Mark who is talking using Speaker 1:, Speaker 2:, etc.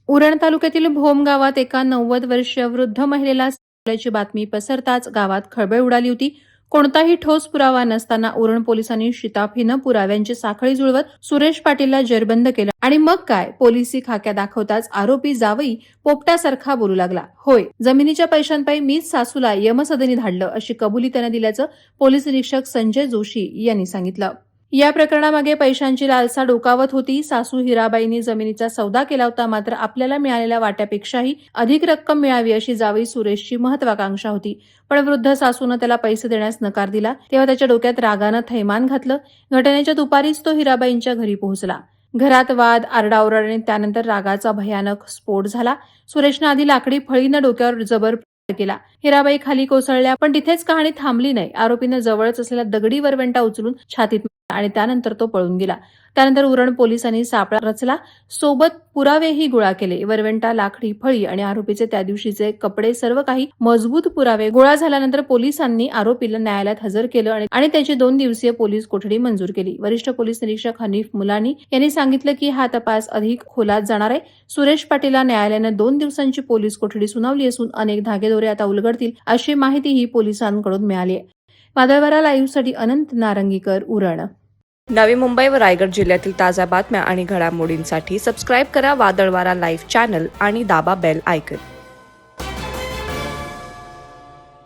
Speaker 1: उरण तालुक्यातील भोम गावात एका 90 वर्षीय वृद्ध महिलेला सापडल्याची बातमी पसरताच गावात खळबळ उडाली होती. कोणताही ठोस पुरावा नसताना उरण पोलिसांनी शिताफीनं पुराव्यांची साखळी जुळवत सुरेश पाटीलला जेरबंद केलं आणि मग काय, पोलिसी खाक्या दाखवताच आरोपी जावई पोपट्यासारखा बोलू लागला. होय, जमिनीच्या पैशांपायी मीच सासूला यमसदनी धाडलं अशी कबुली त्यानं दिल्याचं पोलीस निरीक्षक संजय जोशी यांनी सांगितलं. या प्रकरणामागे पैशांची लालसा डोकावत होती. सासू हिराबाईंनी जमिनीचा सौदा केला होता, मात्र आपल्याला मिळालेल्या वाट्यापेक्षाही अधिक रक्कम मिळावी अशी जावई सुरेशची महत्वाकांक्षा होती. पण वृद्ध सासूनं त्याला पैसे देण्यास नकार दिला. तेव्हा त्याच्या डोक्यात रागानं थैमान घातलं. घटनेच्या दुपारीच तो हिराबाईंच्या घरी पोहोचला. घरात वाद, आरडाओरड आणि त्यानंतर रागाचा भयानक स्फोट झाला. सुरेशनं आधी लाकडी फळीनं डोक्यावर जबर केला. हिराबाई खाली कोसळल्या, पण तिथेच कहाणी थांबली नाही. आरोपीनं जवळच असलेला दगडी वरवंटा उचलून छातीत मारला आणि त्यानंतर तो पळून गेला. त्यानंतर उरण पोलिसांनी सापळा रचला, सोबत पुरावेही गोळा केले. वरवंटा, लाकडी फळी आणि आरोपीचे त्या दिवशीचे कपडे, सर्व काही मजबूत पुरावे गोळा झाल्यानंतर पोलिसांनी आरोपीला न्यायालयात हजर केलं आणि त्याची 2 दिवसीय पोलीस कोठडी मंजूर केली. वरिष्ठ पोलीस निरीक्षक हनीफ मुलानी यांनी सांगितलं की हा तपास अधिक खोलात जाणार आहे. सुरेश पाटीलला न्यायालयानं 2 दिवसांची पोलीस कोठडी सुनावली असून अनेक धागेदोरे आता उलगडतील अशी माहितीही पोलिसांकडून मिळाली आहे. वादळवारा लाईव्हसाठी अनंत नारंगीकर, उरण.
Speaker 2: नवी मुंबई व रायगड जिल्ह्यातील ताज्या बातम्या आणि घडामोडींसाठी सबस्क्राईब करा वादळवारा लाईव्ह चॅनल आणि दाबा बेल आयकॉन.